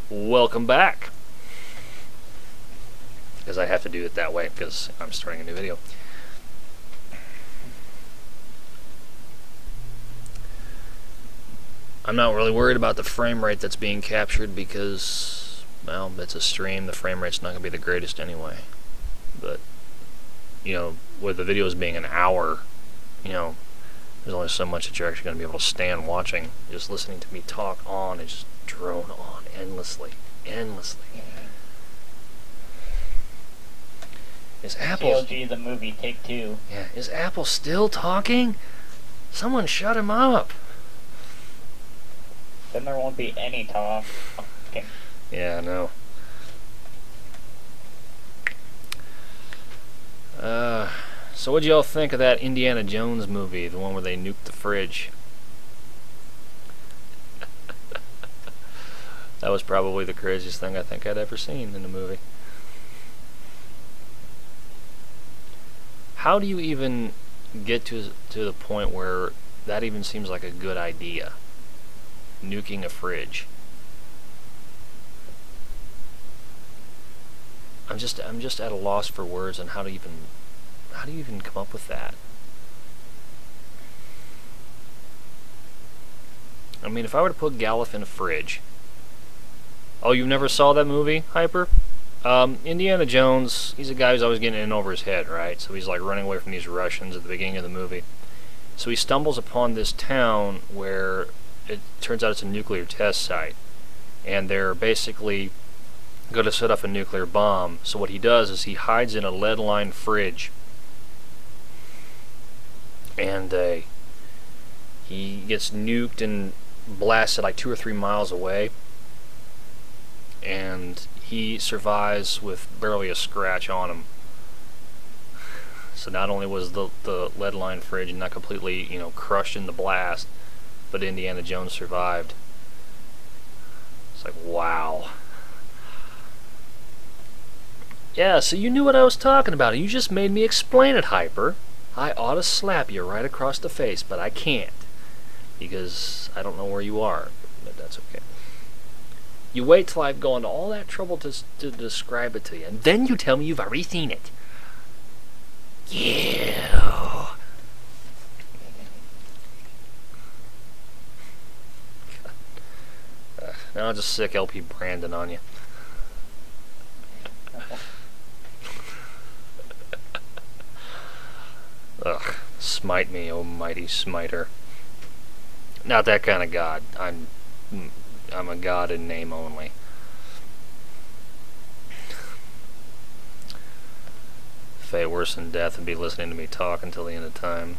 Welcome back. Because I have to do it that way because I'm starting a new video. I'm not really worried about the frame rate that's being captured because, well, it's a stream. The frame rate's not going to be the greatest anyway. But, you know, with the videos being an hour, you know, there's only so much that you're actually going to be able to stand watching. Just listening to me talk on and just drone on endlessly. Is Apple... CLG the movie, take two. Yeah, is Apple still talking? Someone shut him up. Then there won't be any talk. Okay. Yeah, I know. So what'd y'all think of that Indiana Jones movie, the one where they nuked the fridge? That was probably the craziest thing I think I'd ever seen in a movie. How do you even get to the point where that even seems like a good idea? Nuking a fridge. I'm just at a loss for words on how do you even come up with that? I mean, if I were to put Galliff in a fridge. Oh, you never saw that movie, Hyper? Indiana Jones, he's a guy who's always getting in over his head, right? So he's like running away from these Russians at the beginning of the movie. So he stumbles upon this town where it turns out it's a nuclear test site. And they're basically going to set up a nuclear bomb. So what he does is he hides in a lead-lined fridge. And he gets nuked and blasted like 2 or 3 miles away. And he survives with barely a scratch on him. So not only was the lead-lined fridge not completely, you know, crushed in the blast, but Indiana Jones survived. It's like, wow. Yeah, so you knew what I was talking about, and you just made me explain it, Hyper. I ought to slap you right across the face, but I can't. Because I don't know where you are, but that's okay. You wait till I've gone to all that trouble to describe it to you, and then you tell me you've already seen it. Yeah. Now I'll just sick LP Brandon on you. Ugh, smite me, oh mighty smiter. Not that kind of god. I'm a god in name only. Fate worse than death and be listening to me talk until the end of time.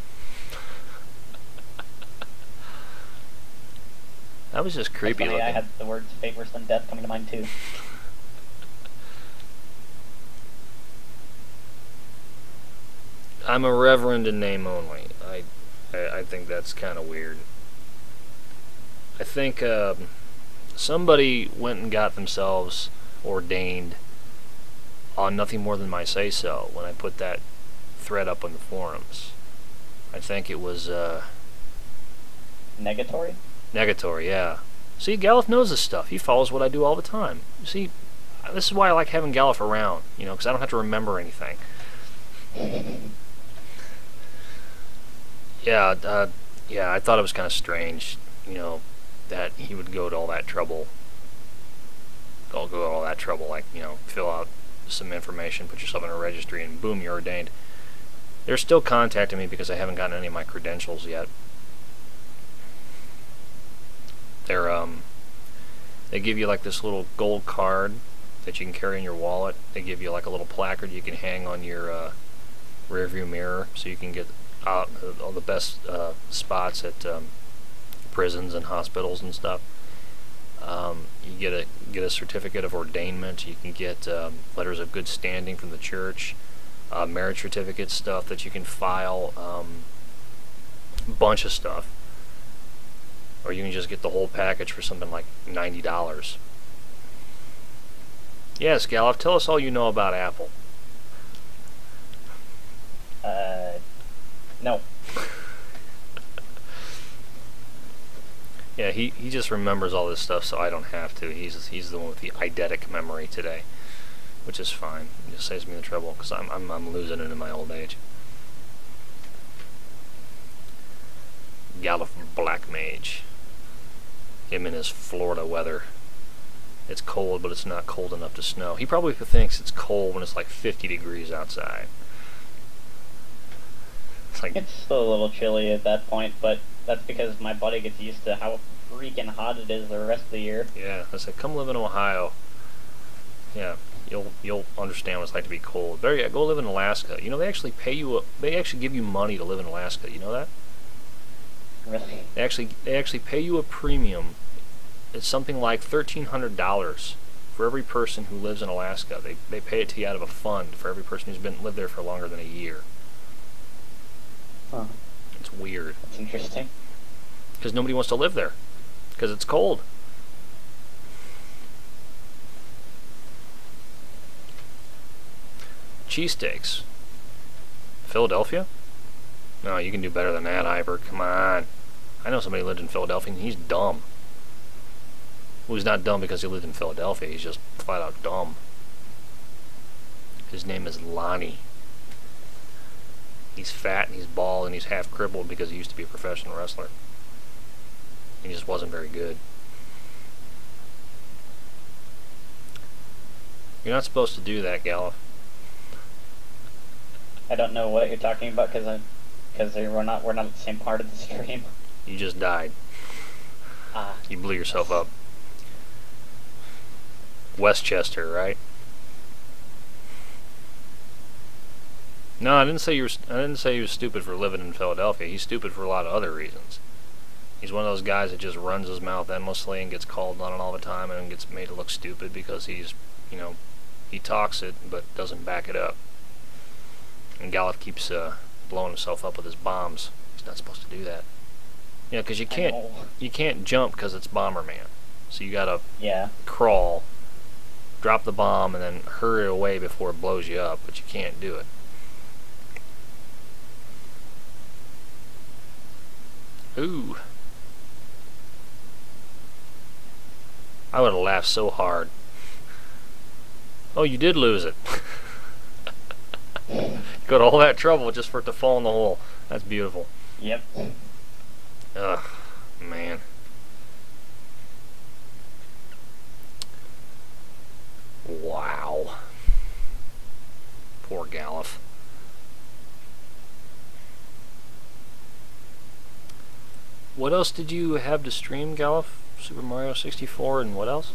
That was just creepy looking. I had the words fate worse than death coming to mind too. I'm a reverend in name only. I think that's kind of weird. I think somebody went and got themselves ordained on nothing more than my say-so when I put that thread up on the forums. I think it was Negatory? Negatory, yeah. See, Galliff knows this stuff. He follows what I do all the time. See, this is why I like having Galliff around, you know, because I don't have to remember anything. Yeah, I thought it was kind of strange, you know, that he would go to all that trouble. Like, you know, fill out some information, put yourself in a registry, and boom, you're ordained. They're still contacting me because I haven't gotten any of my credentials yet. They give you like this little gold card that you can carry in your wallet. They give you like a little placard you can hang on your rear view mirror so you can get out all the best spots at prisons and hospitals and stuff. You get a certificate of ordainment. You can get letters of good standing from the church, marriage certificate stuff that you can file, bunch of stuff. Or you can just get the whole package for something like $90. Yes, Galliff, tell us all you know about Apple. No. Yeah, he just remembers all this stuff, so I don't have to. He's the one with the eidetic memory today, which is fine. It just saves me the trouble because I'm losing it in my old age. Galif Black Mage. Him in his Florida weather. It's cold, but it's not cold enough to snow. He probably thinks it's cold when it's like 50 degrees outside. It's like It's still a little chilly at that point, but that's because my body gets used to how freaking hot it is the rest of the year. yeah. I said, come live in Ohio. Yeah, you'll understand what it's like to be cold. Better yet, go live in Alaska. You know, they actually pay you. They actually give you money to live in Alaska. You know that? Really? They actually pay you a premium. It's something like $1,300 for every person who lives in Alaska. They pay it to you out of a fund for every person who's lived there for longer than a year. Huh. It's weird That's interesting. because nobody wants to live there because it's cold. Cheesesteaks. Philadelphia? No, you can do better than that, Hyper. Come on. I know somebody who lived in Philadelphia and he's dumb. Well, he's not dumb because he lived in Philadelphia. He's just flat out dumb. His name is Lonnie. He's fat and he's bald and he's half crippled because he used to be a professional wrestler. He just wasn't very good. You're not supposed to do that, Galif. I don't know what you're talking about because we're not at the same part of the stream. You just died. Ah. You blew yourself up. Westchester, right? No, I didn't say you was stupid for living in Philadelphia. He's stupid for a lot of other reasons. He's one of those guys that just runs his mouth endlessly and gets called on it all the time and gets made to look stupid because he's, you know, he talks it but doesn't back it up. And Galif keeps blowing himself up with his bombs. He's not supposed to do that. Yeah, because you can't jump because it's Bomberman. So you gotta crawl, drop the bomb, and then hurry away before it blows you up. But you can't do it. Ooh. I would have laughed so hard. Oh, you did lose it. Go to all that trouble just for it to fall in the hole. That's beautiful. Yep. Ugh, man. Wow. Poor Galif. What else did you have to stream, Galif? Super Mario 64 and what else?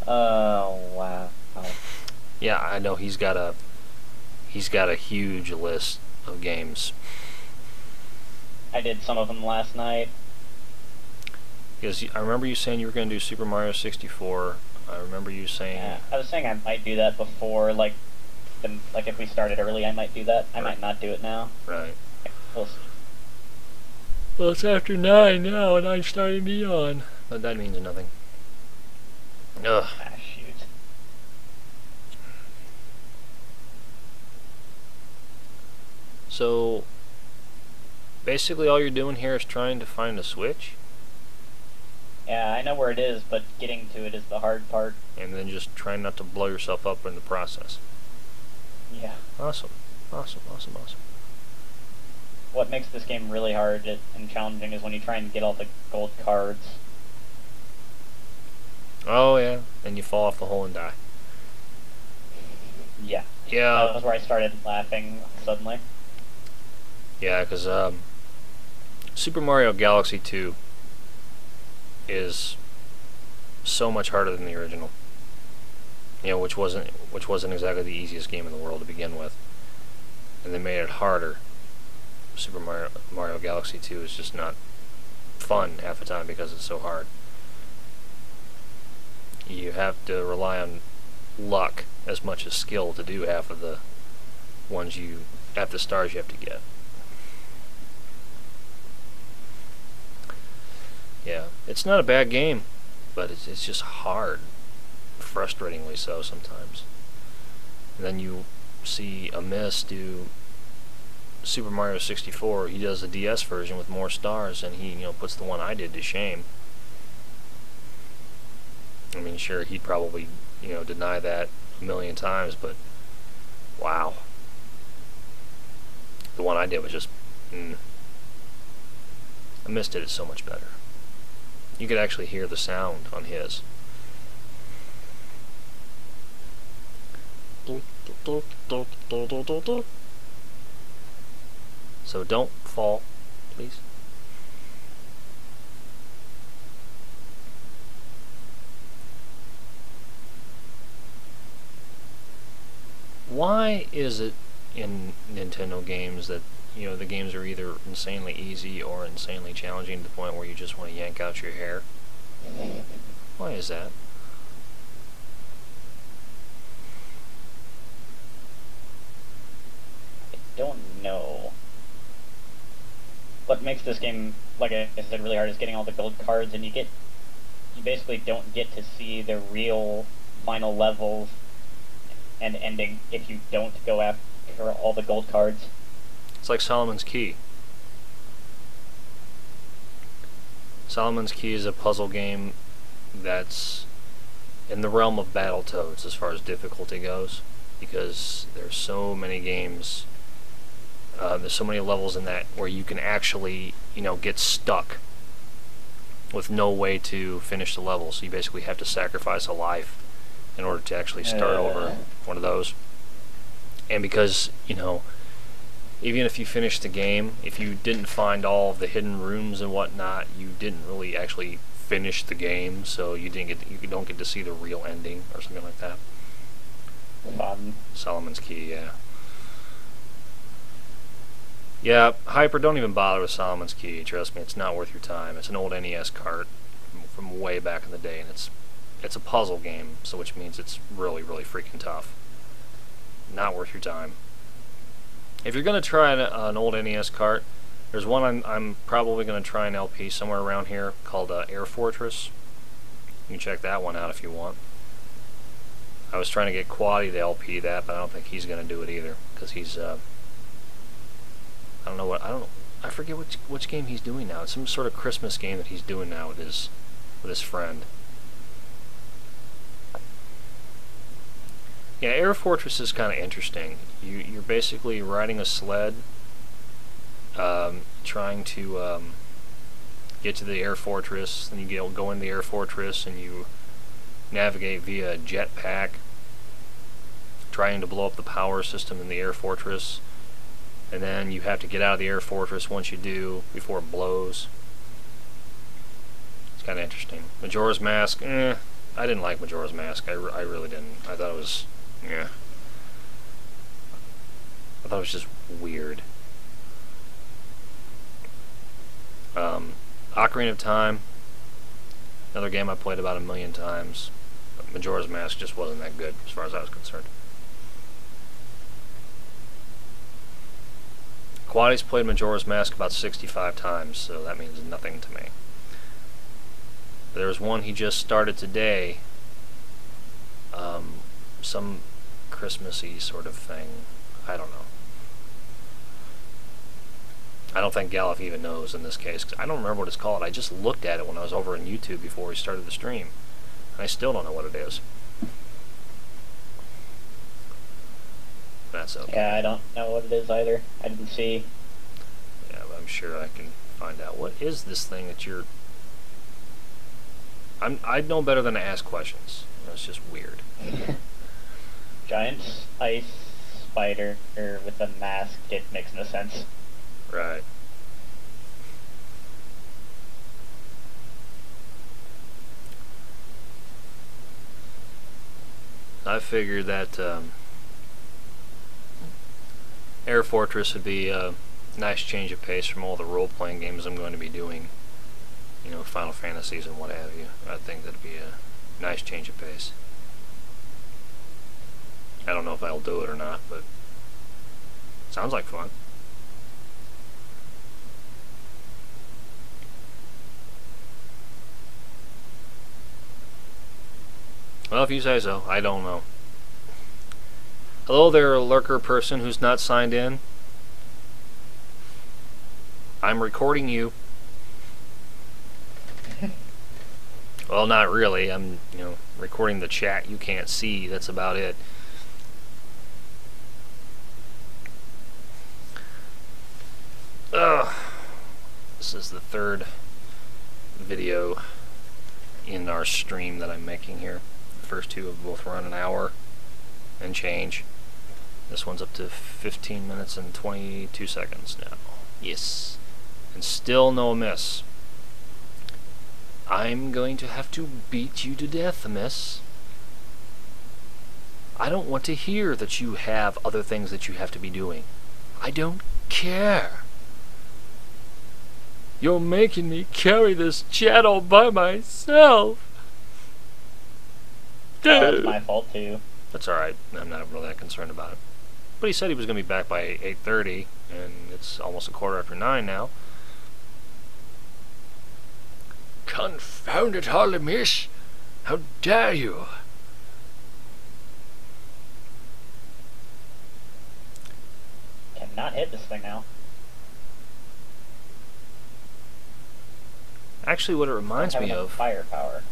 Oh, wow. Yeah, I know he's got a huge list of games. I did some of them last night. Because I remember you saying you were going to do Super Mario 64. I remember you saying... Yeah, I was saying I might do that before, like if we started early, I might do that. I might not do it now. Right. We'll see. Well, it's after 9 now, and I'm starting to yawn. But that means nothing. Ugh. Ah, shoot. So, basically all you're doing here is trying to find a switch? Yeah, I know where it is, but getting to it is the hard part. And then just trying not to blow yourself up in the process. Yeah. Awesome. Awesome, awesome, awesome. What makes this game really hard and challenging is when you try and get all the gold cards. Oh, yeah. And you fall off the hole and die. Yeah. Yeah. That was where I started laughing suddenly. Yeah, because Super Mario Galaxy 2 is so much harder than the original. You know, which wasn't exactly the easiest game in the world to begin with. And they made it harder. Super Mario Galaxy 2 is just not fun half the time because it's so hard. You have to rely on luck as much as skill to do half of the stars you have to get. Yeah, it's not a bad game, but it's just hard, frustratingly so sometimes. And then you see Amiss do Super Mario 64, he does the DS version with more stars, and he, puts the one I did to shame. I mean, sure, he'd probably, deny that a million times, but wow. The one I did was just, Amiss did it so much better. You could actually hear the sound on his. So don't fall, please. Why is it in Nintendo games that the games are either insanely easy or insanely challenging to the point where you just want to yank out your hair? Why is that? I don't know. What makes this game, like I said, really hard is getting all the gold cards, and you basically don't get to see the real final levels and ending if you don't go after all the gold cards. It's like Solomon's Key. Solomon's Key is a puzzle game that's in the realm of Battletoads as far as difficulty goes, because there's so many games, there's so many levels in that where you can actually, get stuck with no way to finish the level, so you basically have to sacrifice a life in order to actually start over one of those. And because, even if you finish the game, if you didn't find all of the hidden rooms and whatnot, you didn't really actually finish the game, so you don't get to see the real ending or something like that. Solomon's Key, yeah. Yeah, Hyper, don't even bother with Solomon's Key. Trust me, it's not worth your time. It's an old NES cart from way back in the day, and it's a puzzle game, so which means it's really, really freaking tough. Not worth your time. If you're going to try an old NES cart, there's one I'm probably going to try an LP somewhere around here called Air Fortress. You can check that one out if you want. I was trying to get Quaddy to LP that, but I don't think he's going to do it either, because he's I forget which game he's doing now. It's some sort of Christmas game that he's doing now with his friend. Yeah, Air Fortress is kind of interesting. You're basically riding a sled, trying to get to the Air Fortress, and you go in the Air Fortress and you navigate via a jetpack, trying to blow up the power system in the Air Fortress, and then you have to get out of the Air Fortress once you do, before it blows. It's kind of interesting. Majora's Mask, I didn't like Majora's Mask. I really didn't. I thought it was, I thought it was just weird. Ocarina of Time, another game I played about 1,000,000 times. But Majora's Mask just wasn't that good as far as I was concerned. Quaddy's played Majora's Mask about 65 times, so that means nothing to me. There's one he just started today, some Christmassy sort of thing. I don't know. I don't think Galif even knows in this case, 'cause I don't remember what it's called. I just looked at it when I was over on YouTube before we started the stream, and I still don't know what it is. That's okay. Yeah, I don't know what it is either. I didn't see. Yeah, but I'm sure I can find out. What is this thing that you're... I'd know better than to ask questions. It's just weird. Giant ice spider with a mask. It makes no sense. Right. I figured that Air Fortress would be a nice change of pace from all the role-playing games I'm going to be doing. Final Fantasies and what have you. I think that'd be a nice change of pace. I don't know if I'll do it or not, but sounds like fun. Well, if you say so, I don't know. Hello there, lurker person who's not signed in. I'm recording you. Well, not really. I'm, recording the chat you can't see. That's about it. Ugh. This is the third video in our stream that I'm making here. The first two have both run an hour and change. This one's up to 15 minutes and 22 seconds now. Yes. And still no Amiss. I'm going to have to beat you to death, Amiss. I don't want to hear that you have other things that you have to be doing. I don't care. You're making me carry this chat all by myself. Oh, that's my fault too. That's alright. I'm not really that concerned about it. But he said he was going to be back by 8:30, and it's almost 9:15 now. Confound it all, Amiss! How dare you! Cannot hit this thing now. Actually, what it reminds me of, firepower.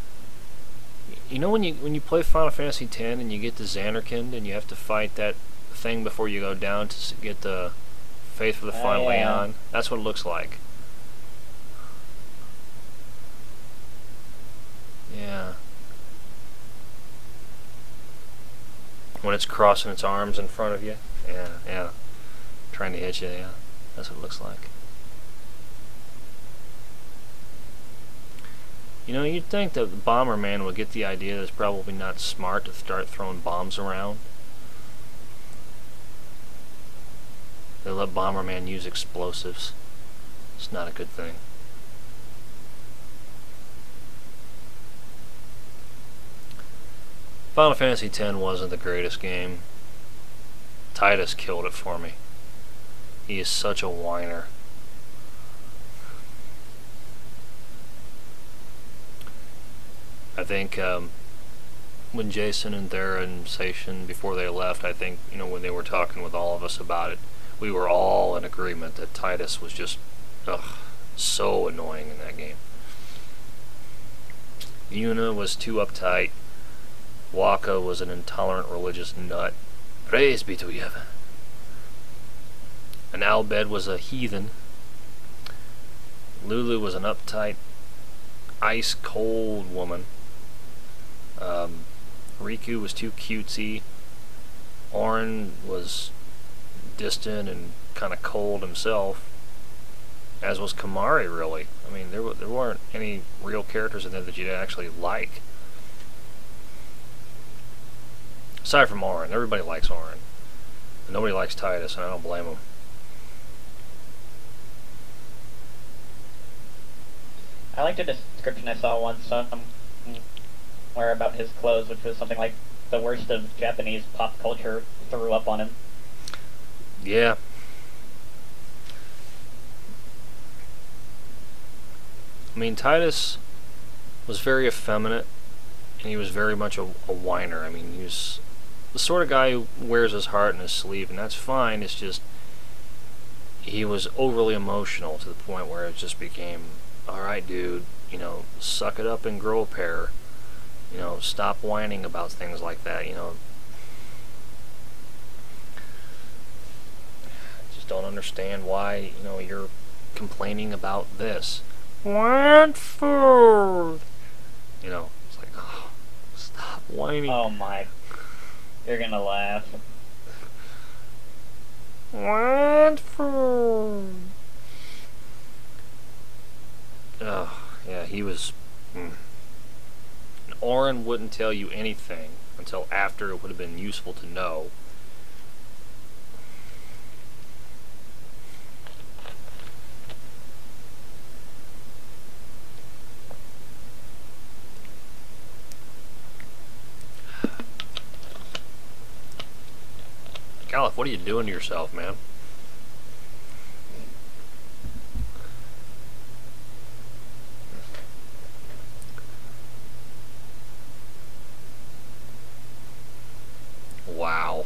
You know when you play Final Fantasy X and you get to Xanarkand and you have to fight that thing before you go down to get the Faith for the Final Leon? That's what it looks like. Yeah. When it's crossing its arms in front of you. Yeah. Trying to hit you, yeah. That's what it looks like. You'd think that Bomberman would get the idea that it's probably not smart to start throwing bombs around. They let Bomberman use explosives. It's not a good thing. Final Fantasy X wasn't the greatest game. Titus killed it for me. He is such a whiner. I think when Jason and Thera and Sation, before they left, I think, when they were talking with all of us about it, we were all in agreement that Titus was just, so annoying in that game. Yuna was too uptight. Waka was an intolerant religious nut. Praise be to Yeva. And Albed was a heathen. Lulu was an uptight, ice-cold woman. Riku was too cutesy. Auron was distant and kind of cold himself, as was Kamari, really. I mean, there weren't any real characters in there that you'd actually like. Aside from Auron. Everybody likes Auron. And nobody likes Titus, and I don't blame them. I liked a description I saw once somewhere about his clothes, which was something like the worst of Japanese pop culture threw up on him. Yeah. I mean, Titus was very effeminate, and he was very much a whiner. I mean, he was the sort of guy who wears his heart in his sleeve, and that's fine. It's just he was overly emotional to the point where it just became, alright dude, suck it up and grow a pair. Stop whining about things like that, Just don't understand why, you're complaining about this. Want food? It's like, oh, stop whining. Oh my. You're gonna laugh. Want food? Oh, yeah, he was... Auron wouldn't tell you anything until after it would have been useful to know. Caliph, what are you doing to yourself, man? Wow.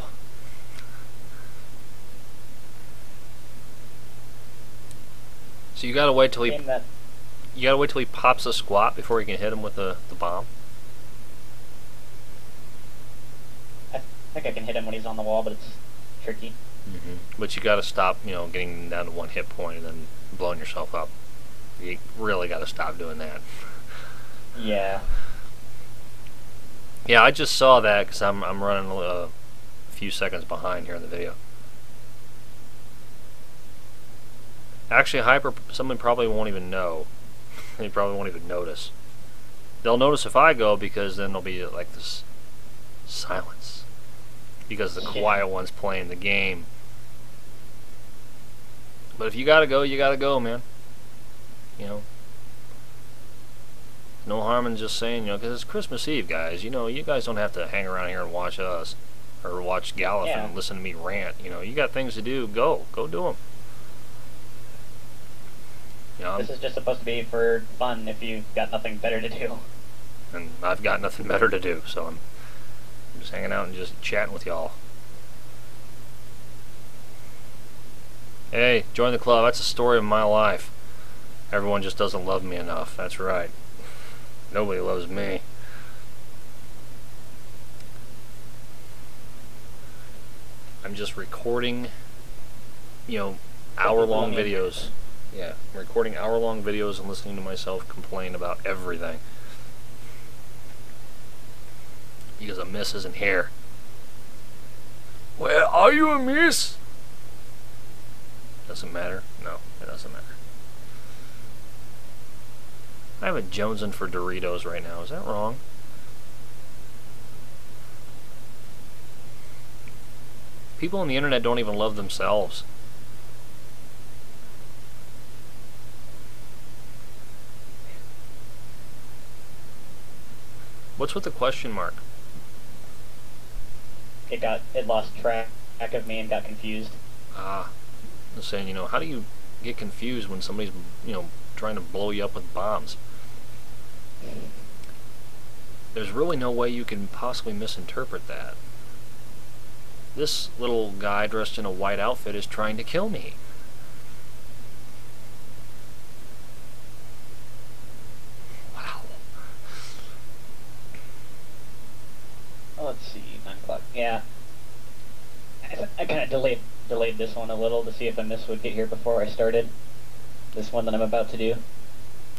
So you gotta wait till game that he pops a squat before you can hit him with the bomb. I think I can hit him when he's on the wall, but it's tricky. But you gotta stop, getting down to 1 hit point and then blowing yourself up. You really gotta stop doing that. Yeah. Yeah, I just saw that because I'm running a few seconds behind here in the video. Actually, someone probably won't even know. They probably won't even notice. They'll notice if I go because then there'll be like this silence because the quiet one's playing the game. But if you gotta go, you gotta go, man. No harm in just saying, because it's Christmas Eve, guys. You guys don't have to hang around here and watch us or watch Gallup and listen to me rant. You got things to do. Go do them. This is just supposed to be for fun if you've got nothing better to do. And I've got nothing better to do, so I'm just hanging out and just chatting with y'all. Hey, join the club. That's the story of my life. Everyone just doesn't love me enough. That's right. Nobody loves me. I'm just recording, hour-long videos. Yeah, I'm recording hour-long videos and listening to myself complain about everything. Because Amiss isn't here. Where are you, Amiss? Doesn't matter. No, it doesn't matter. I have a jonesing for Doritos right now. Is that wrong? People on the internet don't even love themselves. What's with the question mark? It lost track of me and got confused. I'm saying, how do you get confused when somebody's, trying to blow you up with bombs? There's really no way you can possibly misinterpret that. This little guy dressed in a white outfit is trying to kill me. Wow. Oh, let's see, 9 o'clock. Yeah. I kind of delayed this one a little to see if Amiss would get here before I started this one that I'm about to do.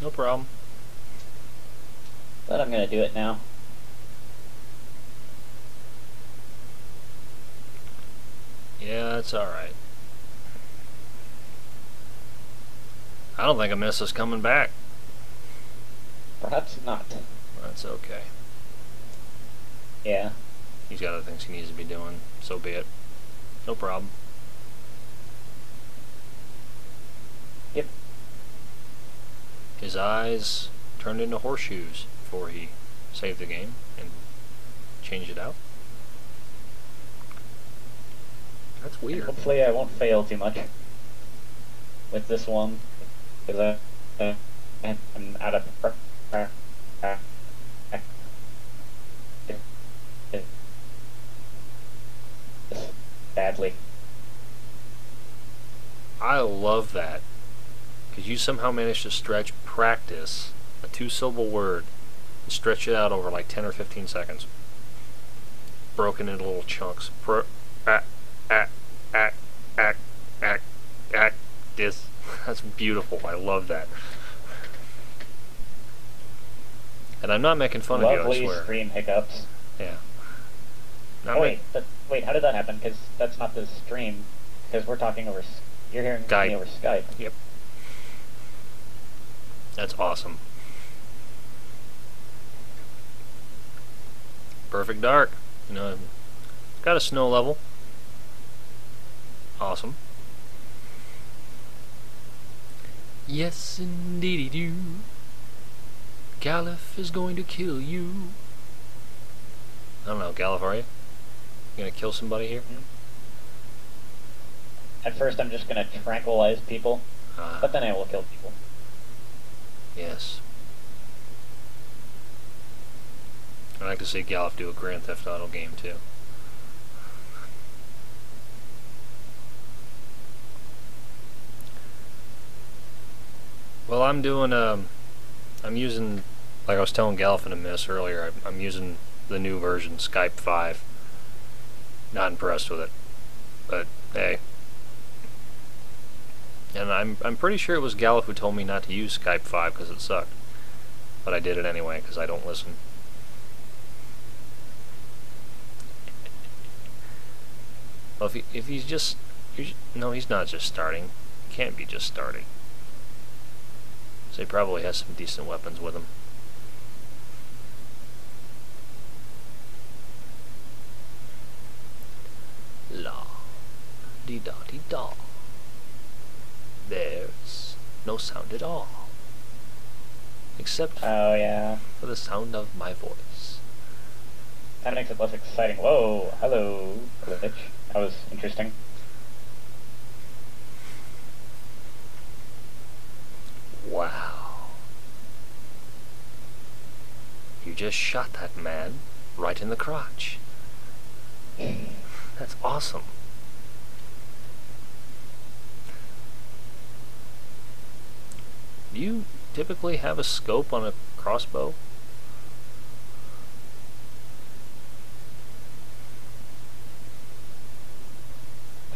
No problem. But I'm going to do it now. Yeah, that's alright. I don't think Amiss is coming back. Perhaps not. That's okay. Yeah. He's got other things he needs to be doing, so be it. No problem. Yep. His eyes turned into horseshoes before he saved the game and changed it out. That's weird. And hopefully I won't fail too much with this one, because I'm out of badly. I love that, because you somehow managed to stretch practice, a 2-syllable word, and stretch it out over like 10 or 15 seconds. Broken into little chunks. This. That's beautiful. I love that. And I'm not making fun of you, I swear. Lovely stream hiccups. Yeah. Oh, wait, how did that happen? Because that's not the stream. Because we're talking over... You're hearing me over Skype. Yep. That's awesome. Perfect dark. Got a snow level. Awesome. Yes, indeedy do. Gallup is going to kill you. I don't know, Gallup, are you? You gonna kill somebody here? At first I'm just gonna tranquilize people, but then I will kill people. Yes. I'd like to see Gallup do a Grand Theft Auto game too. Well, I'm doing I'm using, like I was telling Galliff and Amiss earlier, I'm using the new version, Skype 5. Not impressed with it, but hey. And I'm pretty sure it was Galliff who told me not to use Skype 5 because it sucked. But I did it anyway because I don't listen. Well, if he's just... No, he's not just starting. He can't be just starting. So he probably has some decent weapons with him. La. Dee-da-dee-da. There's no sound at all. Except Oh, yeah. for the sound of my voice. That makes it less exciting. Whoa, hello, glitch. That was interesting. Wow. You just shot that man right in the crotch. That's awesome. Do you typically have a scope on a crossbow?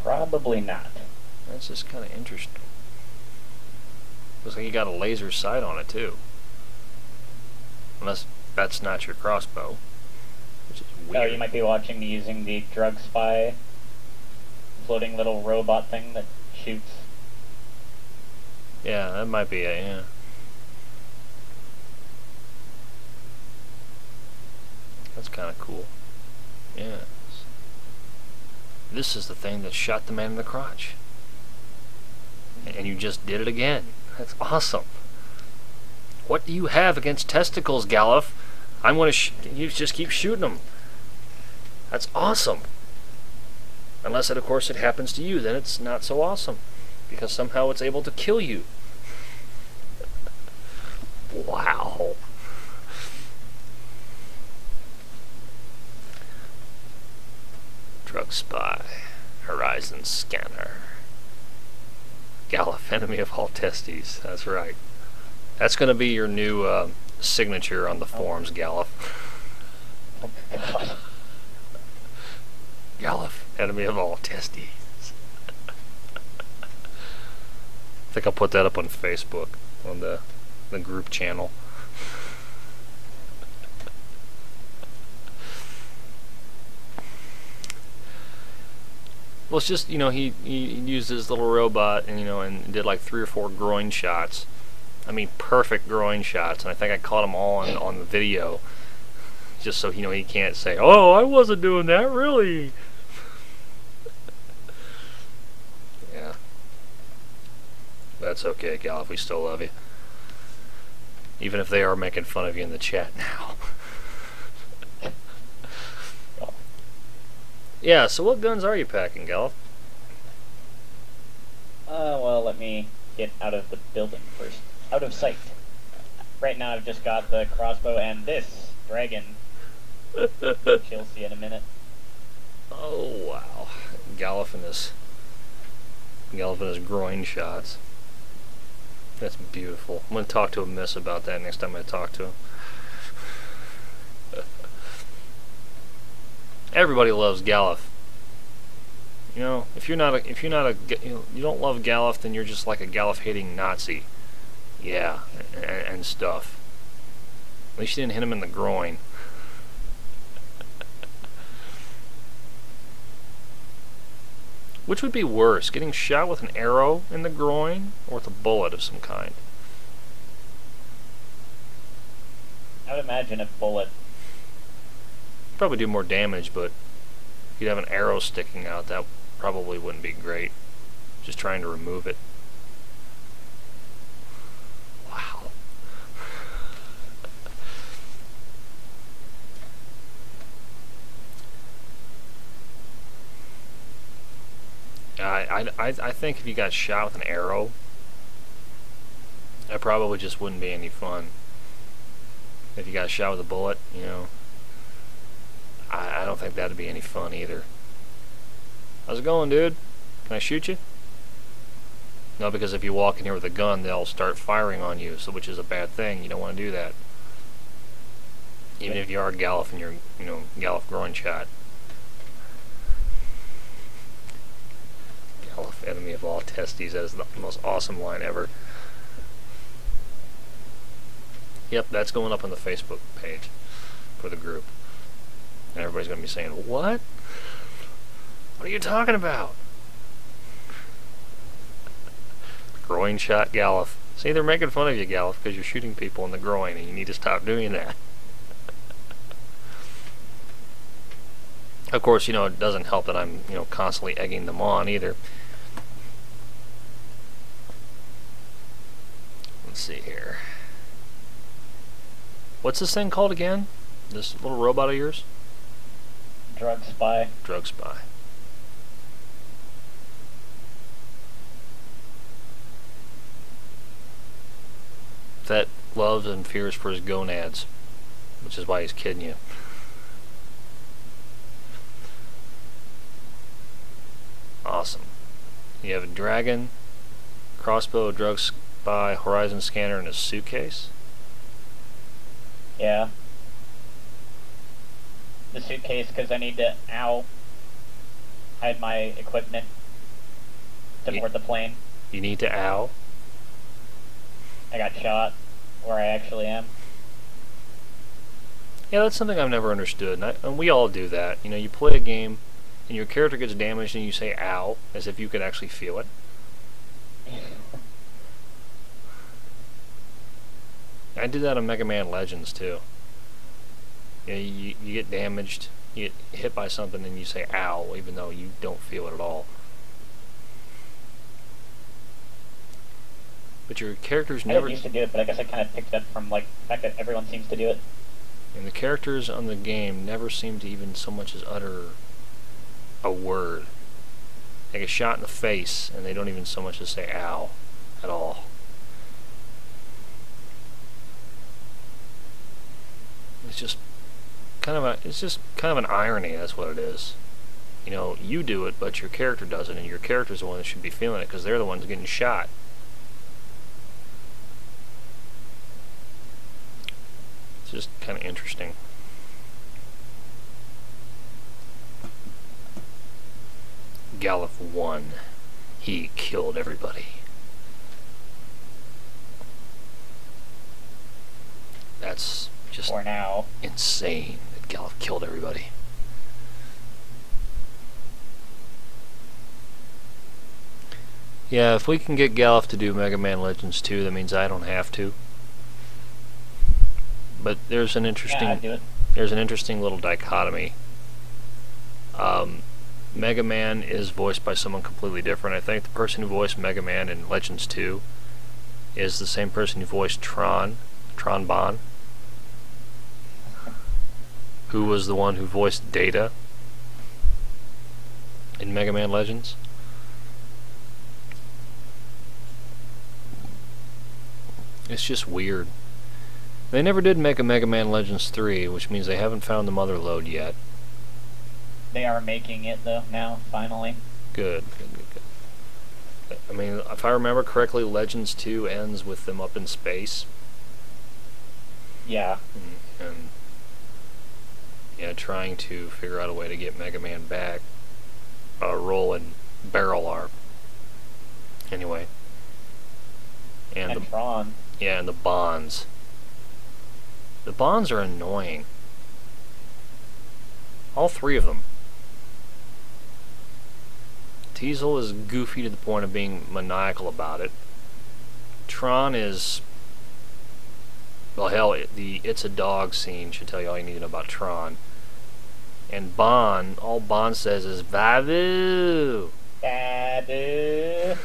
Probably not. That's just kind of interesting. Looks like you got a laser sight on it too. Unless that's not your crossbow, which is Oh, weird. you might be watching me using the drug spy floating little robot thing that shoots. Yeah, that might be it, yeah. That's kind of cool. Yes. This is the thing that shot the man in the crotch. And you just did it again. That's awesome. What do you have against testicles, Galliff? I'm gonna you just keep shooting them. That's awesome. Unless, of course, it happens to you, then it's not so awesome. Because somehow it's able to kill you. Wow. Drug spy. Horizon scanner. Galliff, enemy of all testes. That's right. That's going to be your new signature on the forums, Galliff. Oh, God. Galliff, enemy of all testes. I think I'll put that up on Facebook, on the group channel. Well, it's just, he used his little robot and, and did like 3 or 4 groin shots. I mean, perfect groin shots, and I think I caught them all on the video. Just so, he can't say, oh, I wasn't doing that, really. Yeah. That's okay, Galliff, we still love you. Even if they are making fun of you in the chat now. Yeah, so what guns are you packing, Galliff? Well, let me get out of the building first. Out of sight. Right now I've just got the crossbow and this dragon, which you'll see in a minute. Oh, wow. Galliff and his groin shots. That's beautiful. I'm going to talk to Amiss about that next time I talk to him. Everybody loves Galliff. If you don't love Galliff, then you're just like a Galliff-hating Nazi. Yeah, and stuff. At least you didn't hit him in the groin. Which would be worse, getting shot with an arrow in the groin or with a bullet of some kind? I would imagine a bullet. Probably do more damage, but if you'd have an arrow sticking out, that probably wouldn't be great. Just trying to remove it. Wow. I think if you got shot with an arrow, that probably just wouldn't be any fun. If you got shot with a bullet, I don't think that'd be any fun either. How's it going, dude? Can I shoot you? No, because if you walk in here with a gun, they'll start firing on you, so which is a bad thing. You don't want to do that. Even if you are Galif and you're, Galif groin shot. Galif, enemy of all testes. That is the most awesome line ever. Yep, that's going up on the Facebook page for the group. And everybody's going to be saying, what? What are you talking about? Groin shot Galif. See, they're making fun of you, Galif, because you're shooting people in the groin, and you need to stop doing that. Of course, it doesn't help that I'm, constantly egging them on either. Let's see here. What's this thing called again? This little robot of yours? Drug spy. Drug spy. That loves and fears for his gonads, which is why he's kidding you. Awesome. You have a dragon, crossbow, drug spy, horizon scanner, and a suitcase? Yeah. The suitcase, because I need to, hide my equipment to board the plane. You need to ow? I got shot where I actually am. Yeah, that's something I've never understood, and we all do that. You play a game, and your character gets damaged, and you say ow, as if you could actually feel it. I did that on Mega Man Legends, too. You get damaged, you get hit by something, and you say ow, even though you don't feel it at all. But your characters never... I used to do it, but I guess I kind of picked it up from, the fact that everyone seems to do it. And the characters on the game never seem to even so much as utter a word. They get shot in the face, and they don't even so much as say ow at all. It's just kind of an irony, that's what it is. You do it, but your character doesn't, and your character's the one that should be feeling it, because they're the ones getting shot. It's just kind of interesting. Galif won. He killed everybody. That's just for now insane that Galif killed everybody. Yeah, if we can get Galif to do Mega Man Legends 2, that means I don't have to. But there's an interesting little dichotomy. Mega Man is voiced by someone completely different. I think the person who voiced Mega Man in Legends 2 is the same person who voiced Tron Bonne, who was the one who voiced Data in Mega Man Legends. It's just weird. They never did make a Mega Man Legends 3, which means they haven't found the mother lode yet. They are making it, though, now, finally. Good. I mean, if I remember correctly, Legends 2 ends with them up in space. Yeah. And yeah, trying to figure out a way to get Mega Man back. Roll and Barrel are. Anyway. And Tron. Yeah, and the Bonds. The Bonds are annoying. All three of them. Teasel is goofy to the point of being maniacal about it. Tron is... well, hell, the It's a Dog scene should tell you all you need to know about Tron. And Bon, all Bon says is Babu! Babu!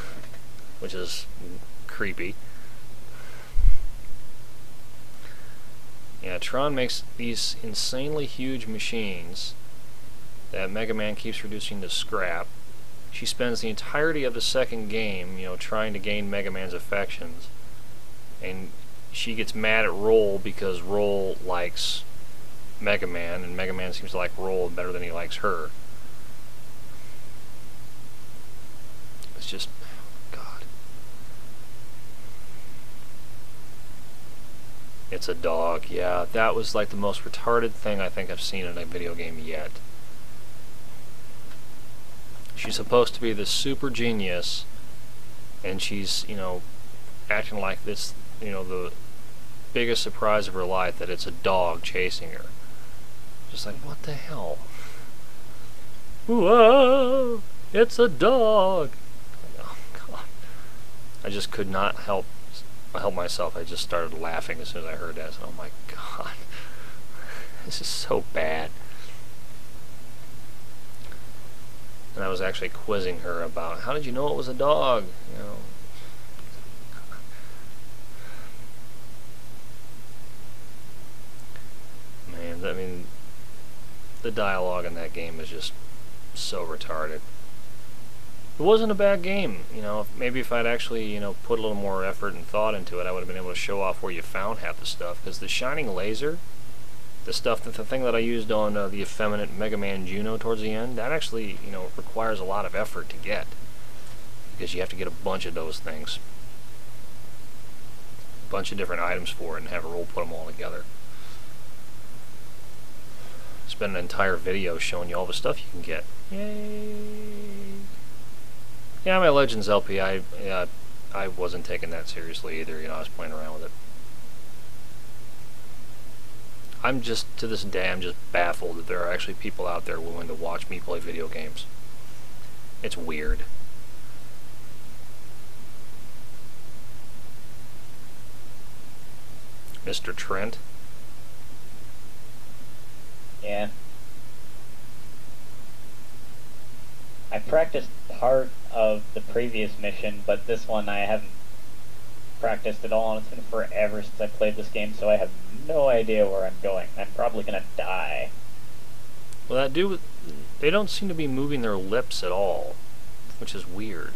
Which is creepy. Yeah, Tron makes these insanely huge machines that Mega Man keeps reducing to scrap. She spends the entirety of the second game, trying to gain Mega Man's affections. And she gets mad at Roll because Roll likes Mega Man, and Mega Man seems to like Roll better than he likes her. It's just... God. It's a dog. Yeah, that was like the most retarded thing I think I've seen in a video game yet. She's supposed to be this super genius, and she's, acting like this, the biggest surprise of her life that it's a dog chasing her. Just like, what the hell? Whoa! It's a dog! Oh, God. I just could not help myself. I just started laughing as soon as I heard that. I said, oh my God. This is so bad. And I was actually quizzing her about, how did you know it was a dog? Man, I mean, the dialogue in that game is just so retarded. It wasn't a bad game, maybe if I'd actually, put a little more effort and thought into it, I would have been able to show off where you found half the stuff, because the shining laser, the thing that I used on the effeminate Mega Man Juno towards the end, that actually, requires a lot of effort to get, because you have to get a bunch of those things, a bunch of different items for it, and have a roll put them all together. Spend an entire video showing you all the stuff you can get. Yay! Yeah, my Legends LP, I wasn't taking that seriously either, I was playing around with it. To this day, I'm just baffled that there are actually people out there willing to watch me play video games. It's weird. Mr. Trent? Yeah. I practiced part of the previous mission, but this one I haven't practiced at all, and it's been forever since I played this game, so I have no idea where I'm going. I'm probably gonna die. Well, they don't seem to be moving their lips at all, which is weird.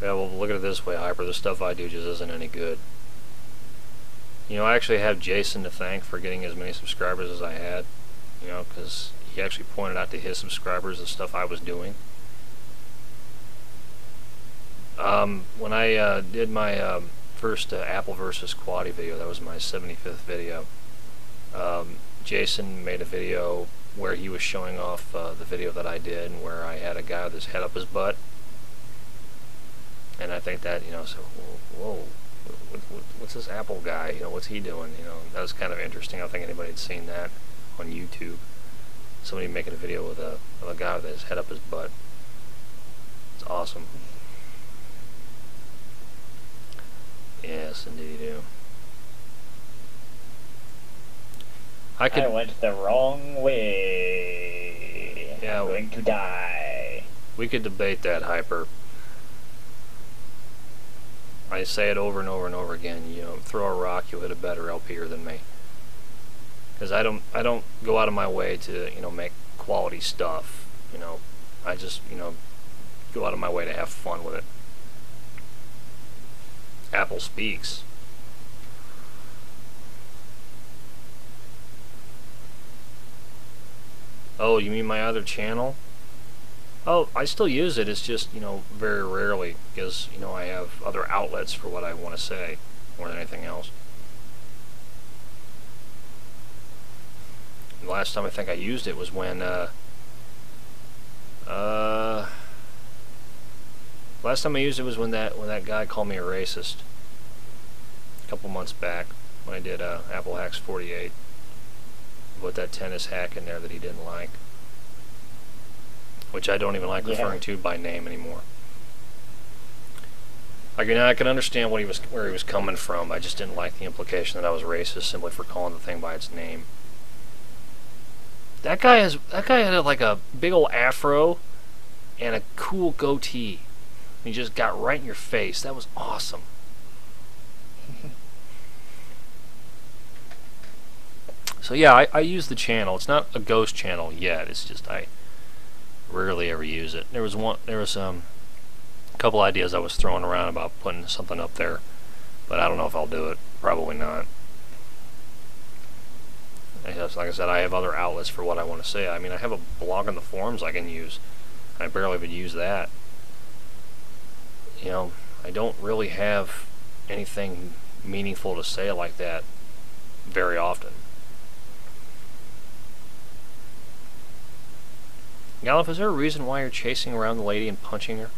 Yeah, well, look at it this way, Hyper. The stuff I do just isn't any good. I actually have Jason to thank for getting as many subscribers as I had, because he actually pointed out to his subscribers the stuff I was doing. When I did my first Apple versus Quaddy video, that was my 75th video, Jason made a video where he was showing off the video that I did, and where I had a guy with his head up his butt. And I think that, so, whoa, what's this Apple guy, what's he doing? That was kind of interesting. I don't think anybody had seen that on YouTube. Somebody making a video with a guy with his head up his butt. It's awesome. Yes, indeed you do. I went the wrong way. Yeah, I'm going to die. We could debate that, Hyper. I say it over and over and over again. Throw a rock, you'll hit a better LPer than me. Because I don't go out of my way to make quality stuff. I just go out of my way to have fun with it. Apple speaks. Oh, you mean my other channel? Oh, I still use it. It's just, very rarely, because, I have other outlets for what I want to say, more than anything else. The last time I think I used it was when, last time I used it was when that guy called me a racist. A couple months back, when I did, Apple Hacks 48. Put that tennis hack in there that he didn't like. Which I don't even like referring to by name anymore. I can understand where he was coming from. I just didn't like the implication that I was racist simply for calling the thing by its name. That guy had like a big old afro and a cool goatee. He just got right in your face. That was awesome. So yeah, I use the channel. It's not a ghost channel yet. It's just I rarely ever use it. There was a couple ideas I was throwing around about putting something up there, but I don't know if I'll do it. Probably not. Like I said, I have other outlets for what I want to say. I mean, I have a blog on the forums I can use. I barely even use that. you know, I don't really have anything meaningful to say like that very often. Gallup, is there a reason why you're chasing around the lady and punching her?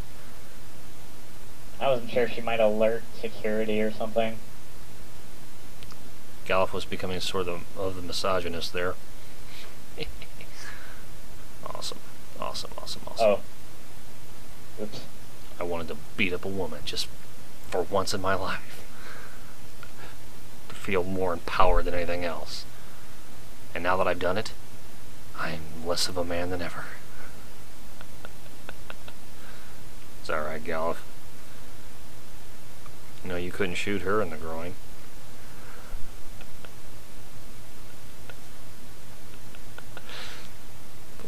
I wasn't sure if she might alert security or something. Gallup was becoming sort of the misogynist there. Awesome. Awesome, awesome, awesome. Oh. Oops. I wanted to beat up a woman just for once in my life. To feel more empowered than anything else. And now that I've done it, I'm less of a man than ever. It's alright, Gallup. You know, you couldn't shoot her in the groin.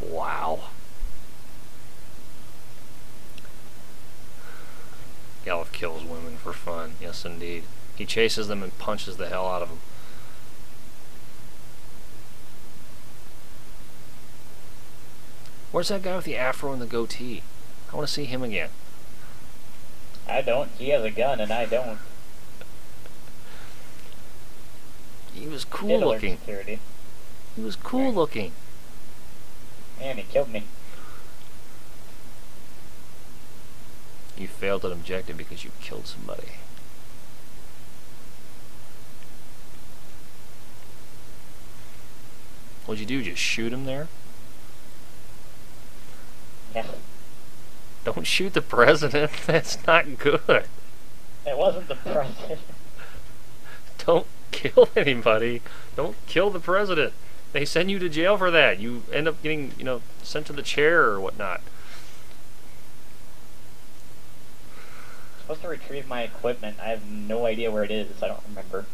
Wow. Gallup kills women for fun. Yes, indeed. He chases them and punches the hell out of them. Where's that guy with the afro and the goatee? I want to see him again. I don't. He has a gun and I don't. He was cool looking. Security. He was cool looking. Man, he killed me. You failed an objective because you killed somebody. What'd you do? Just shoot him there? Yeah. Don't shoot the president. That's not good. It wasn't the president. Don't kill anybody. Don't kill the president. They send you to jail for that. You end up getting, you know, sent to the chair or whatnot. I'm supposed to retrieve my equipment. I have no idea where it is. I don't remember.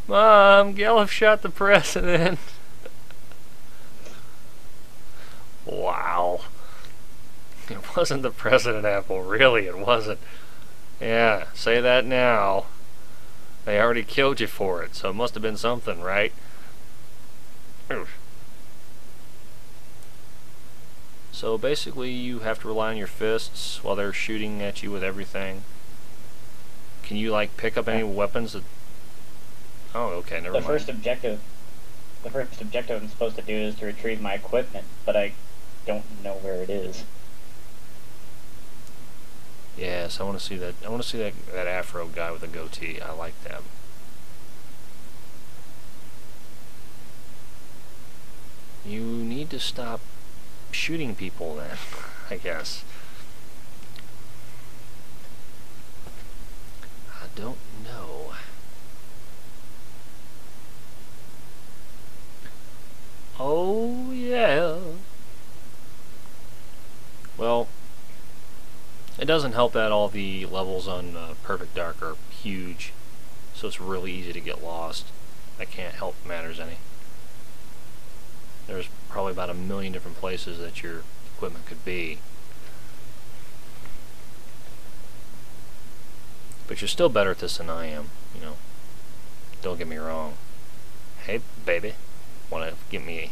Mom, Gallup shot the president. Wow. It wasn't the president apple, really, it wasn't. Yeah, say that now. They already killed you for it, so it must have been something, right? Oof. So basically you have to rely on your fists while they're shooting at you with everything. Can you, like, pick up any weapons that... Oh, okay, never mind. The first objective I'm supposed to do is to retrieve my equipment, but I don't know where it is. Yes, I want to see that. I want to see that afro guy with a goatee. I like that. You need to stop shooting people then, I guess. I don't know. Oh, yeah. Well, it doesn't help that all the levels on Perfect Dark are huge, so it's really easy to get lost. That can't help matters any. There's probably about 1 million different places that your equipment could be. But you're still better at this than I am, you know. Don't get me wrong. Hey, baby. Want to give me...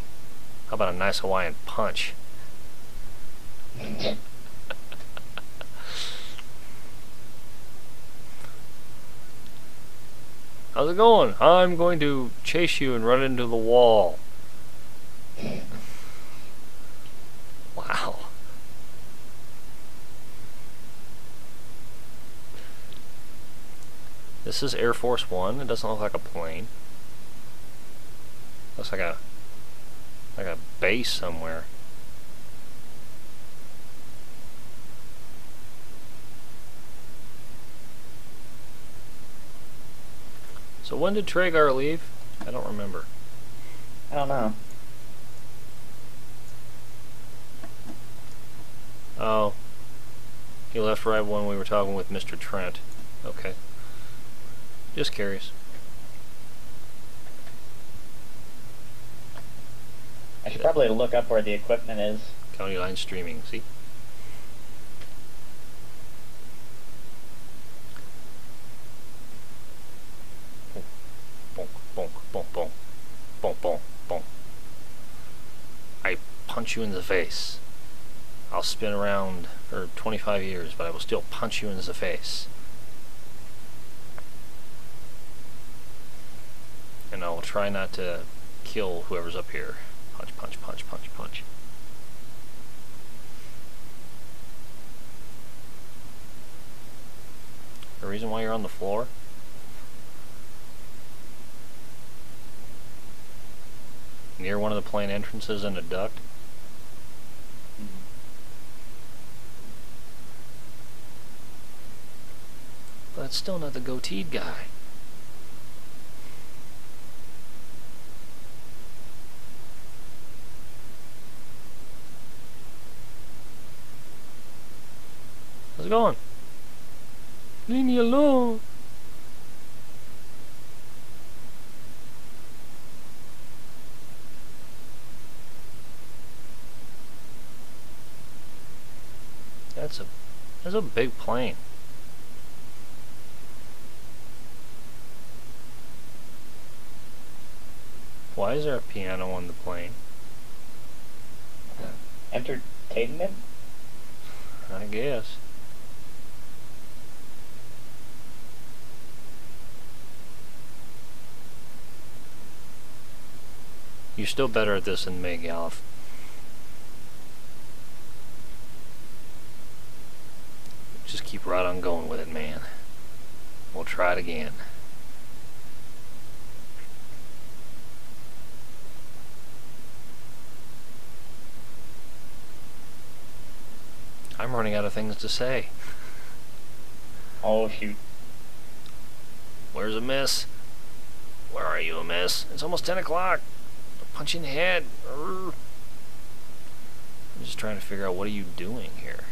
How about a nice Hawaiian punch? How's it going? I'm going to chase you and run into the wall. Wow. This is Air Force One. It doesn't look like a plane. Looks like a base somewhere. So when did Traegar leave? I don't remember. I don't know. Oh. He left right when we were talking with Mr. Trent. Okay. Just curious. I should probably look up where the equipment is. County line streaming, see? Bonk, bonk, bonk, bonk. Bonk, bonk, bonk. punch you in the face. I'll spin around for 25 years, but I will still punch you in the face. And I will try not to kill whoever's up here. Punch, punch, punch, punch, punch. The reason why you're on the floor? Near one of the plane entrances in a duct? But it's still not the goateed guy. How's it going? Leave me alone. That's a big plane. Why is there a piano on the plane? Entertainment? I guess. You're still better at this than me, Galif. Just keep right on going with it, man. We'll try it again. I'm running out of things to say. Oh, shoot. Where's Amiss? Where are you, Amiss? It's almost 10 o'clock. Punch you in the head. Urgh. I'm just trying to figure out what are you doing here.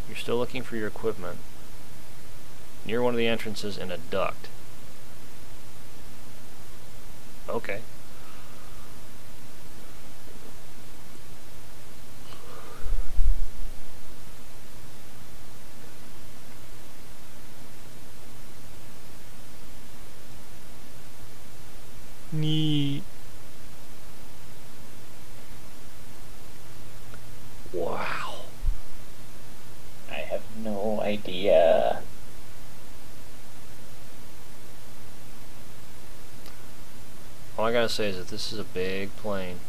You're still looking for your equipment. Near one of the entrances in a duct. Okay. Neat. Wow. I have no idea. All I gotta say is that this is a big plane.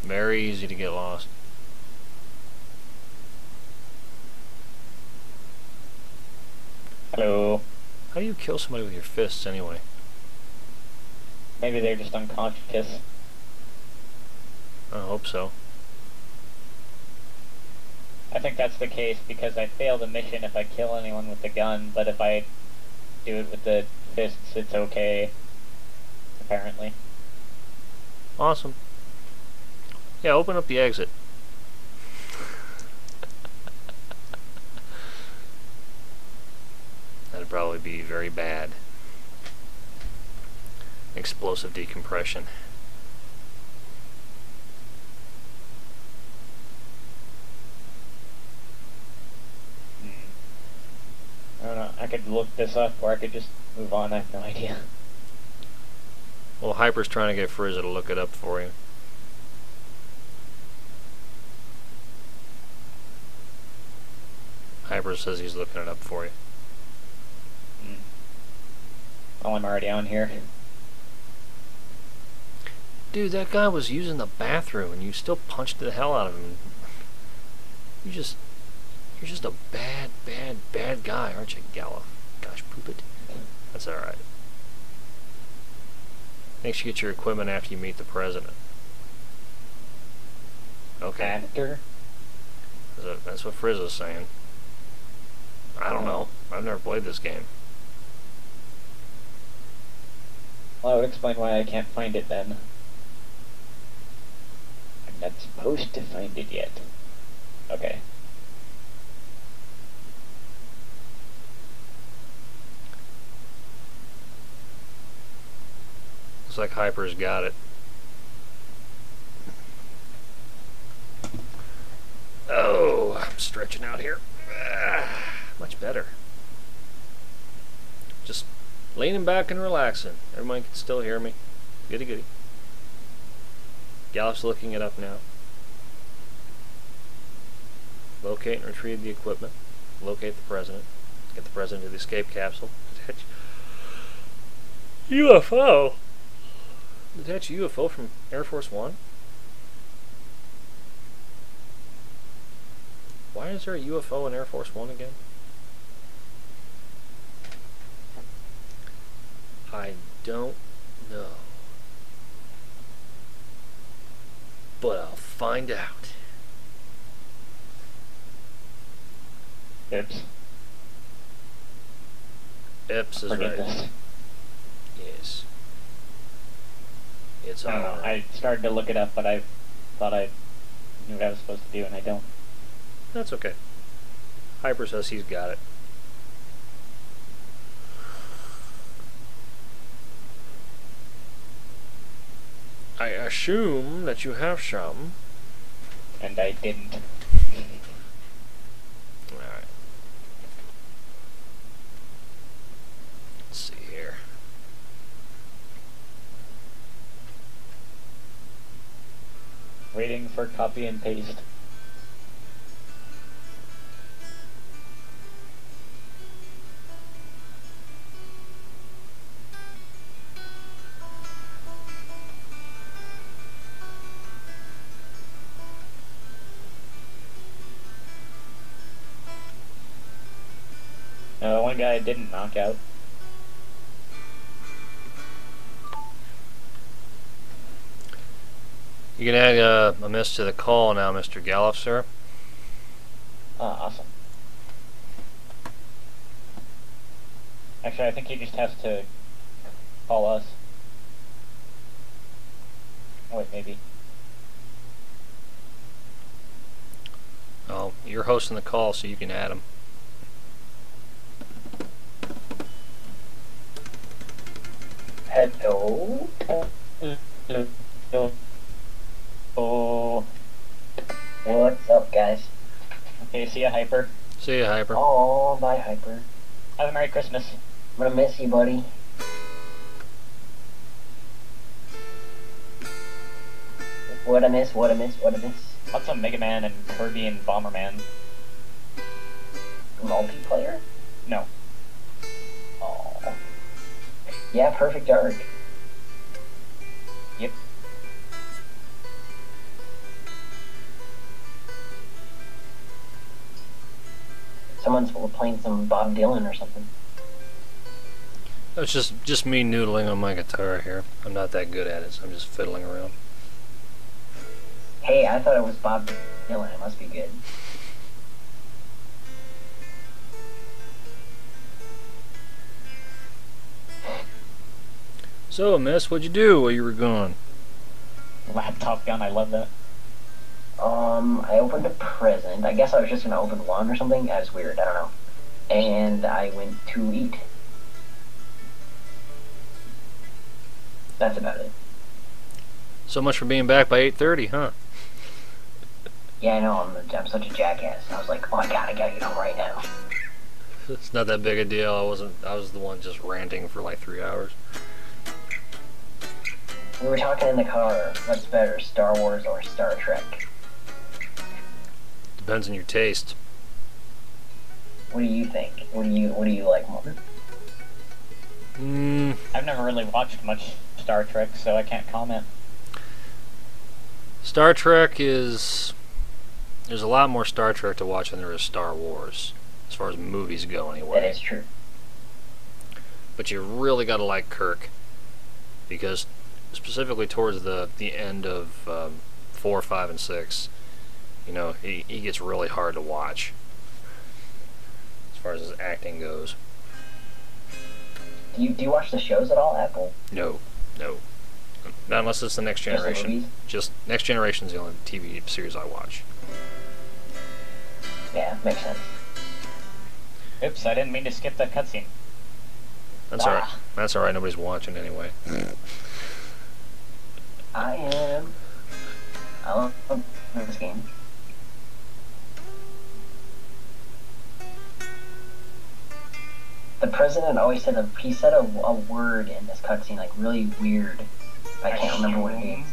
Very easy to get lost. Hello. How do you kill somebody with your fists anyway? Maybe they're just unconscious. I hope so. I think that's the case because I fail the mission if I kill anyone with the gun, but if I do it with the fists, it's okay. Apparently. Awesome. Yeah, open up the exit. That'd probably be very bad. Explosive decompression. I don't know. I could look this up, or I could just move on. I have no idea. Well, Hyper's trying to get Frizza to look it up for you. Hyper says he's looking it up for you. Oh, I'm already on here. Dude, that guy was using the bathroom and you still punched the hell out of him. You're just a bad guy, aren't you, Galif? Gosh, poop it. That's alright. Make sure you get your equipment after you meet the president. Okay. After? That's what Frizza's saying. I don't know. I've never played this game. Well, that would explain why I can't find it then. I'm not supposed to find it yet. Okay. Looks like Hyper's got it. Oh, I'm stretching out here. Much better. Just leaning back and relaxing. Everybody can still hear me. Goody goody. Gallup's looking it up now. Locate and retrieve the equipment. Locate the president. Get the president to the escape capsule. Detach UFO. Detach UFO from Air Force One? Why is there a UFO in Air Force One again? I don't know. But I'll find out. Oops. Eps is Forget right. this. Yes. It's I don't know. on. I started to look it up, but I thought I knew what I was supposed to do, and I don't. That's okay. Hyper says he's got it. I assume that you have some. And I didn't. Alright. Let's see here. Waiting for copy and paste. One guy I didn't knock out. You can add a miss to the call now, Mr. Gallup, sir. Awesome. Actually, I think he just has to call us. Oh wait, maybe. Oh, you're hosting the call, so you can add him. Hello. Hello. Oh. What's up, guys? Okay, see ya, Hyper. See you, Hyper. Oh, bye, Hyper. Have a Merry Christmas. I'm gonna miss you, buddy. What I miss, what I miss, what I miss. What's up, Mega Man and Kirby and Bomberman? Multiplayer? No. Oh. Yeah, Perfect Dark. Yep. Someone's playing some Bob Dylan or something. It's just me noodling on my guitar here. I'm not that good at it, so I'm just fiddling around. Hey, I thought it was Bob Dylan. It must be good. So, Miss, what'd you do while you were gone? Laptop gun, I love that. I opened a present. I guess I was just gonna open one or something. That's weird. I don't know. And I went to eat. That's about it. So much for being back by 8:30, huh? Yeah, I know. I'm such a jackass. I was like, oh my god, I gotta get home right now. It's not that big a deal. I was the one just ranting for like 3 hours. We were talking in the car. What's better, Star Wars or Star Trek? Depends on your taste. What do you think? What do you like more? I've never really watched much Star Trek, so I can't comment. Star Trek is... There's a lot more Star Trek to watch than there is Star Wars, as far as movies go anyway. That is true. But you really gotta like Kirk, because specifically towards the end of 4, 5, and 6, you know, he gets really hard to watch as far as his acting goes. Do you watch the shows at all, Apple? No. Not unless it's the Next Generation. Just Next Generation's the only TV series I watch. Yeah, makes sense. Oops, I didn't mean to skip that cutscene. That's alright. That's alright, nobody's watching anyway. I am. I love this game. The president always said he said a word in this cutscene, like really weird. I can't remember what it means.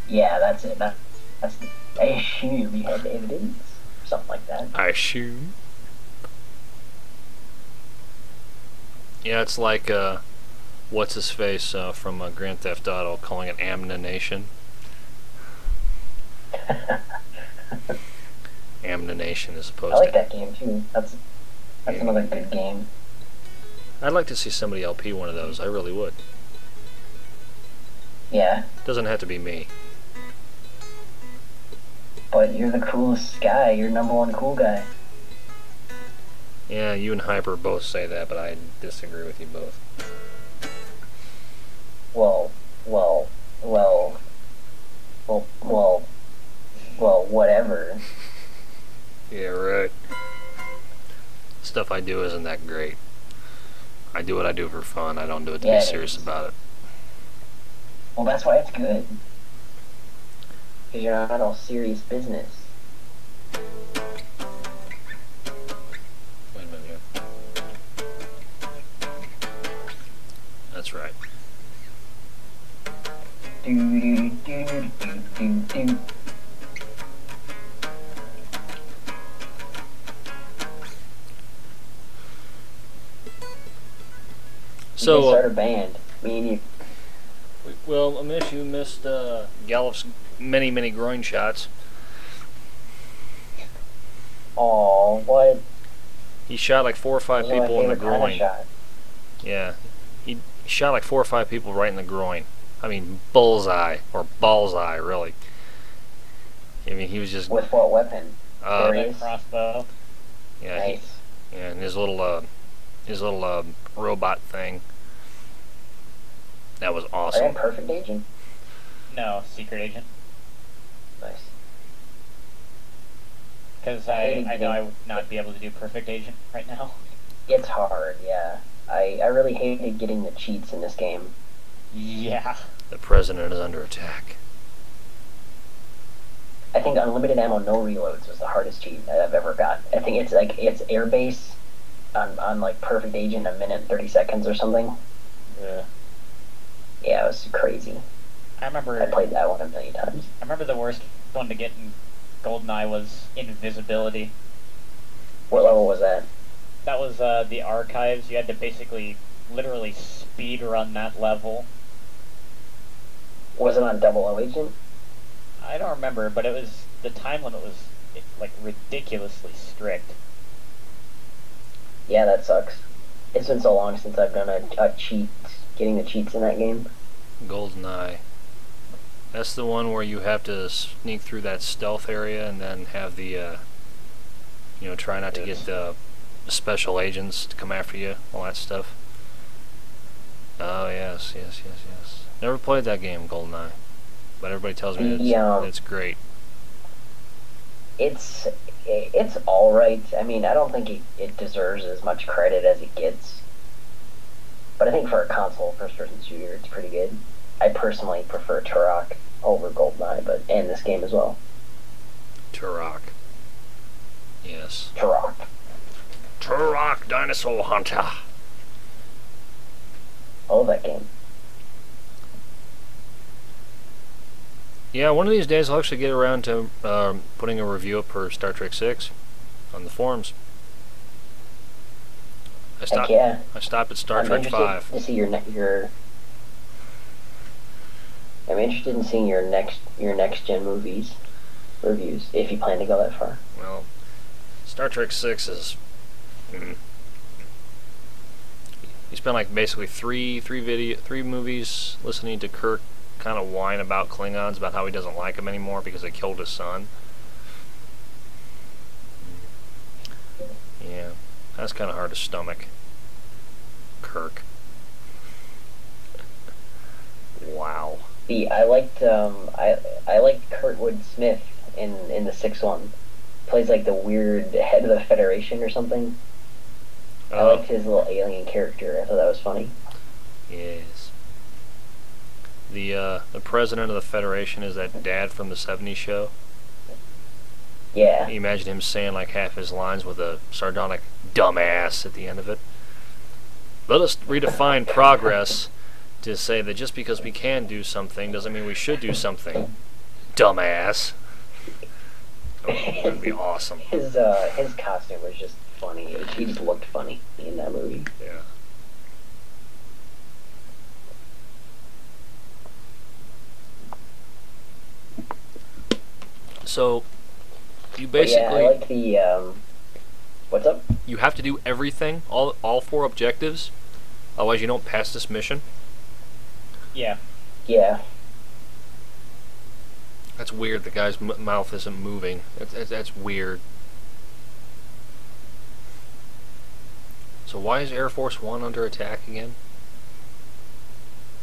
Yeah, that's it. That's the, I assume you had evidence, something like that. I assume. Yeah, it's like what's his face from Grand Theft Auto calling it Ammunition. Ammunition as I opposed like to. that game too. That's another good game. I'd like to see somebody LP one of those. I really would. Yeah, Doesn't have to be me. but you're the coolest guy. You're #1 cool guy. Yeah, you and Hyper both say that, but I disagree with you both. Well, well, well, well, well, well, whatever. Yeah, right. Stuff I do isn't that great. I do what I do for fun. I don't do it to Yeah, be it serious is. about it. Well, that's why it's good. Because you're not all serious business. Wait a minute here. That's right. Do do do do do do. We can So, start a band. Me and you. well, Amiss, you missed Gallup's many groin shots. Aw, what? He shot like 4 or 5 Those are my people in the favorite kind of groin. shot. Yeah. He shot like 4 or 5 people right in the groin. I mean, bullseye, or ballseye, really. I mean, he was just... With what weapon? Uh, Various? Crossbow. yeah, Nice. yeah, and his little robot thing. That was Are you awesome. Perfect Agent? No, Secret Agent. Nice. Because Hey, I know I would not be able to do Perfect Agent right now. It's hard, yeah. I really hated getting the cheats in this game. Yeah. The president is under attack. I think unlimited ammo, no reloads was the hardest cheat that I've ever got. I think it's like it's airbase on like Perfect Agent, 1 minute and 30 seconds or something. Yeah. Yeah, it was crazy. I remember. I played that one 1,000,000 times. I remember the worst one to get in GoldenEye was invisibility. What level was that? That was the archives. You had to basically, literally speed run that level. Was it on 00 Agent? I don't remember, but it was the time limit was like ridiculously strict. Yeah, that sucks. It's been so long since I've done a cheat, getting the cheats in that game. GoldenEye. That's the one where you have to sneak through that stealth area and then have the, try not to get the special agents to come after you, all that stuff. Oh, yes. Never played that game, GoldenEye. But everybody tells me it's great. It's alright. I mean, I don't think it deserves as much credit as it gets. But I think for a console first-person shooter, it's pretty good. I personally prefer Turok over GoldenEye, and this game as well. Turok. Yes. Turok. Turok Dinosaur Hunter. I love that game. Yeah, one of these days I'll actually get around to putting a review up for Star Trek 6 on the forums. Heck yeah. I stopped at Star I'm Trek interested 5. to see your. I'm interested in seeing your next gen movies reviews if you plan to go that far. Well, Star Trek 6 is. You spend like basically three movies listening to Kirk kind of whine about Klingons, about how he doesn't like them anymore because they killed his son. Yeah, that's kind of hard to stomach. Kirk. Wow. I liked Kurtwood Smith in the sixth one. Plays like the weird head of the Federation or something. I liked his little alien character. I thought that was funny. Yes. The president of the Federation is that dad from the '70s show. Yeah. You imagine him saying like half his lines with a sardonic "dumbass" at the end of it. Let us redefine progress to say that just because we can do something doesn't mean we should do something. dumbass. Oh, that'd be awesome. His costume was just funny. He just looked funny in that movie. Yeah. So, you basically... Yeah, I like the, what's up? You have to do everything, all 4 objectives, otherwise you don't pass this mission. Yeah. Yeah. That's weird, the guy's mouth isn't moving. That's weird. So why is Air Force One under attack again?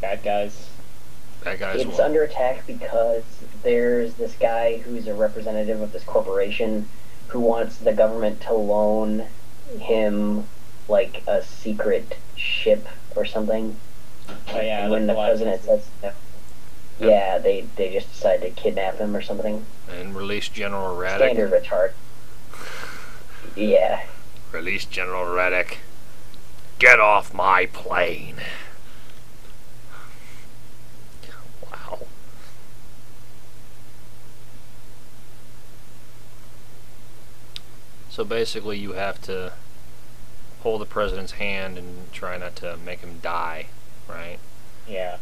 Bad guys. Bad guys It's won. under attack because there's this guy who's a representative of this corporation who wants the government to loan him, like, a secret ship or something. Oh yeah. And when the president says no, yeah, they just decide to kidnap him or something. And release General Radek. Standard retard. Yeah. Release General Radek. Get off my plane. Wow. So basically you have to hold the president's hand and try not to make him die, right? Yeah.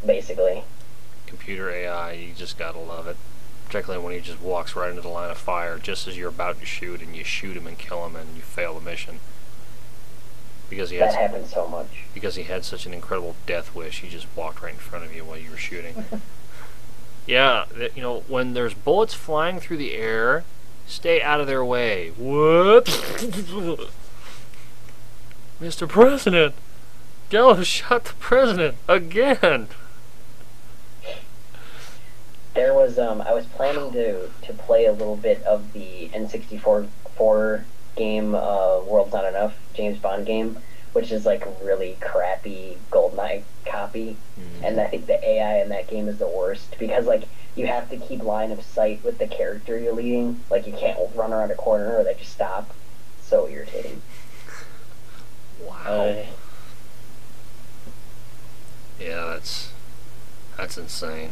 Basically. Computer AI, you just gotta love it. Particularly when he just walks right into the line of fire just as you're about to shoot, and you shoot him and kill him and you fail the mission. Because That happens so much. Because he had such an incredible death wish, he just walked right in front of you while you were shooting. Yeah, you know, when there's bullets flying through the air, stay out of their way. Whoops! Mr. President! Gallo shot the president again! There was, I was planning to play a little bit of the N64 game, World's Not Enough, James Bond game, which is like a really crappy GoldenEye copy. And I think the AI in that game is the worst, because like, you have to keep line of sight with the character you're leading. Like, you can't run around a corner or they just stop. So irritating. Wow. Yeah, that's insane.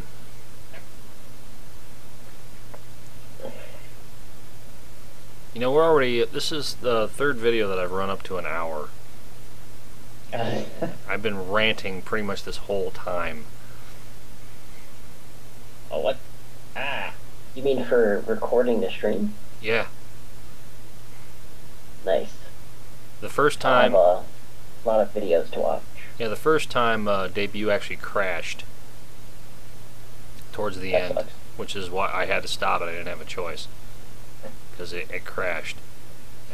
You know, this is the 3rd video that I've run up to an hour. I've been ranting pretty much this whole time. Oh, what? Ah. You mean for recording the stream? Yeah. Nice. The first I time... have a lot of videos to watch. Yeah, the first time debut actually crashed towards the end, Sucks. which is why I had to stop it. I didn't have a choice because it crashed.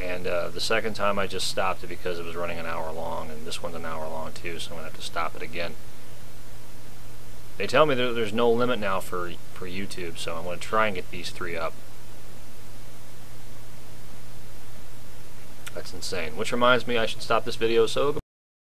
And the second time I just stopped it because it was running an hour long, and this one's an hour long too, so I'm going to have to stop it again. They tell me there's no limit now for YouTube, so I'm going to try and get these 3 up. That's insane. Which reminds me, I should stop this video, so